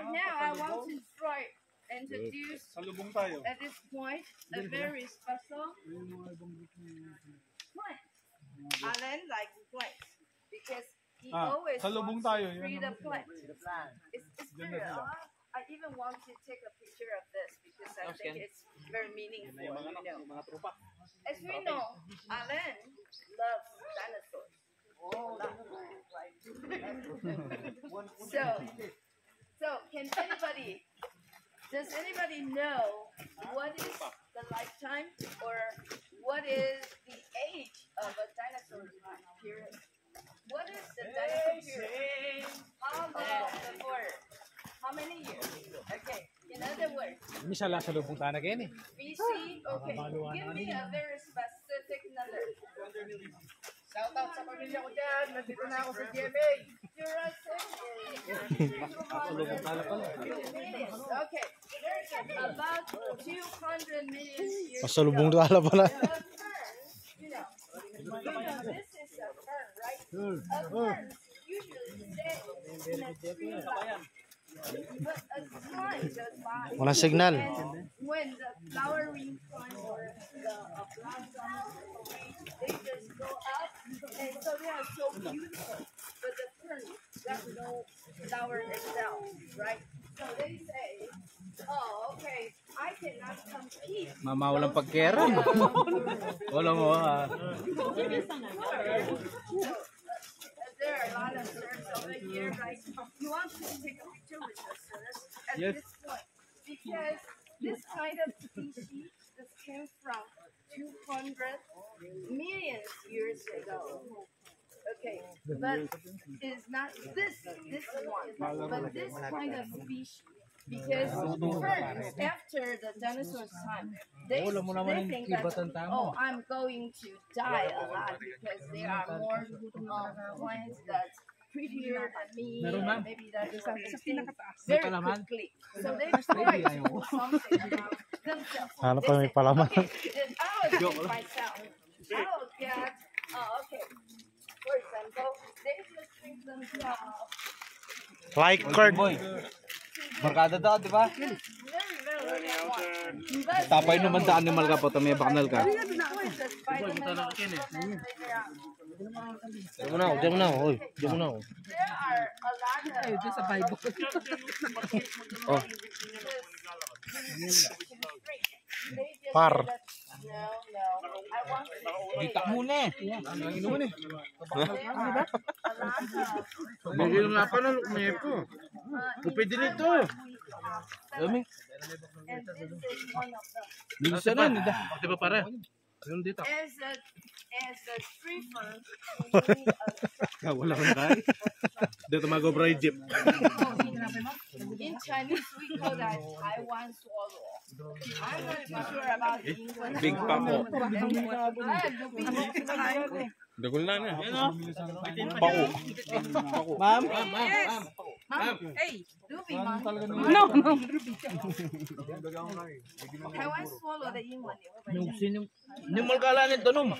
Right now, I want to introduce at this point a very special plant. Alan likes plants because he always wants to free the plant. It's very I even want to take a picture of this because I think it's very meaningful. As we know, Alan loves dinosaurs. So does anybody know what is the lifetime or what is the age of a dinosaur period? What is the dinosaur period? How long before? How many years? Okay, in other words. Misala sa lubong tanag yan eh. BC, okay. Give me a very specific number. Shout out sa pamilya ko dyan. Nandito na ako sa GMA. Jurassic okay. About 200 million years Sa lubong tala pala. This is a fern, right? A fern usually stays in a tree line. But as time goes by, Walang signal. when the flowering plants or the blossoms, they just go up, and so they are so beautiful. But the fern got no flower itself, right? So they say, oh, okay, I cannot compete. Mama, walang pagkera. Wala mo There are a lot of birds over here, right? You want to take a picture with the birds at this point because this kind of species this came from 200 million years ago. Okay, but it's not this one, but this kind of species. Because ferns, after the dinosaurs' time, they think that, oh, I'm going to die a lot because there are more plants that's prettier than me, and maybe that's something very quickly. So they try to do something about themselves. Okay, then I will take myself. I will get, okay, for example, they just think themselves. Like Kurt. Barkada daw, di ba? Tapay naman sa animal ka po, may baknal ka. Diyan mo na. Oy, diyan mo na. Sa Bible. Oh. Par. Dita muna eh. Ang inuman eh. Bigil nga pa na lukme po. Pwede nito. Dami. Minsan na, di ba para? Ano dito? As a tree fern, Wala kang kay. Dito mag-obray jeep. in Chinese we call that Taiwan swallow. I'm not too sure about the English. Big pako. Dagol na niya. Pako. Ma'am. Hey, Ruby, mom. No. Taiwan swallow the English. Nimal kala nito nung.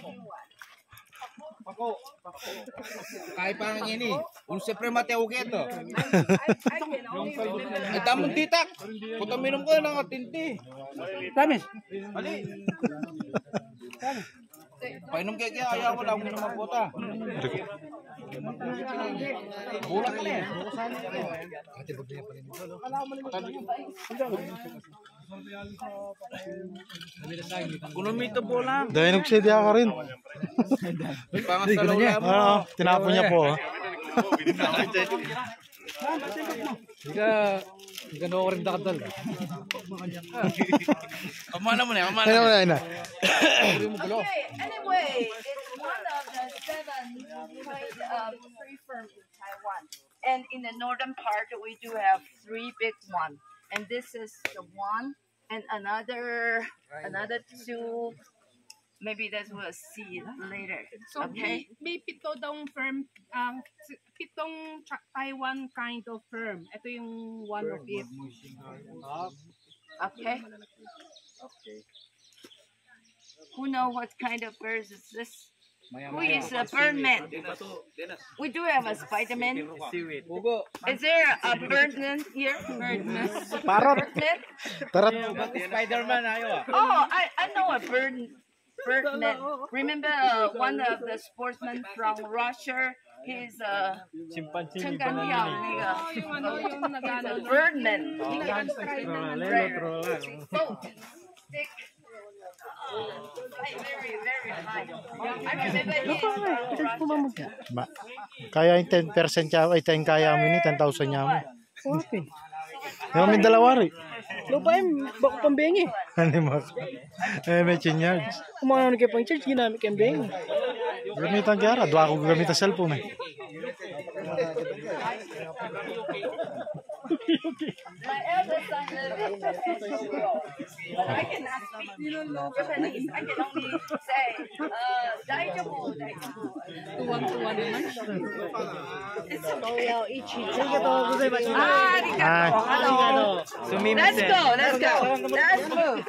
Kaya pa nga ini. Kung siyempre mateo keto. I can only remember. Ay tamang titak. Puta minum ko ng atinti. Tamis. Mali. Painom kaya ayaw mo lang minum ang puta. Bulat ka na eh. Kunumito po lang. Dahil nagsidya ka rin. Pangasalaw lang mo. Tinapon niya po. Hindi ka ko rin dakadal. Kamana mo na. Okay, anyway, it's one of the 7 kind of tree ferns in Taiwan. And in the northern part, we do have 3 big ones. And this is the one, and another 2. Maybe that we'll see later. So Okay. may pito daw firm, pitong Taiwan kind of firm. Ito yung one of it. Okay. Who know what kind of birds is this? who is a Birdman? We do have a Spider-Man. Is there a Birdman here? Birdman. Birdman? Tarat. Spider-Man ayo. Oh, I know a Birdman. Remember one of the sportsmen from Russia? He's Chen Ganliang. Yung ano, yung nagano. Birdman. He can boat, stick. Fly very, very high. I remember he Kaya yung 10% kaya, ay 10 kaya mo ni 10,000 niya mo. Yung may dalawa rin. Lupa bako pambengi. Ano mo? May chinyards. Kumano kayo pang church, ginamit kayong bengi. Gamitan kaya, doon ako gamit ang cellphone eh. My eldest son lives but I cannot speak Japanese. I can only say, daijoubu, daijoubu. Tuwang-tuwa naman. Arigato. Hello. Let's go. Let's move.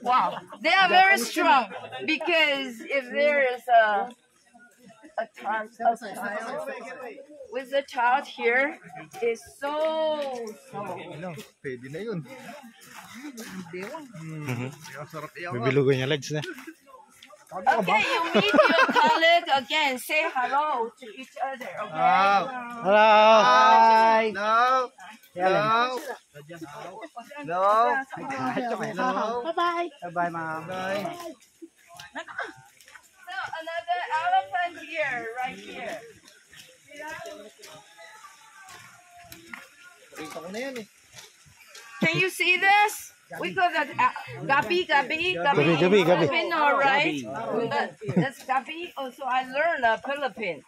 Wow, they are very strong because if there is a child with a child here is so. Pwede na yun. Bibilugan niya legs na. Okay, you meet your colleague again. Say hello to each other. Okay. Hello! Hi! No. No. No. Bye-bye! Bye-bye, ma'am. So another elephant here, right here. Can you see this? We call that gabi. Gabi. Filipino, right? That's gabi. Also, I learned Philippine.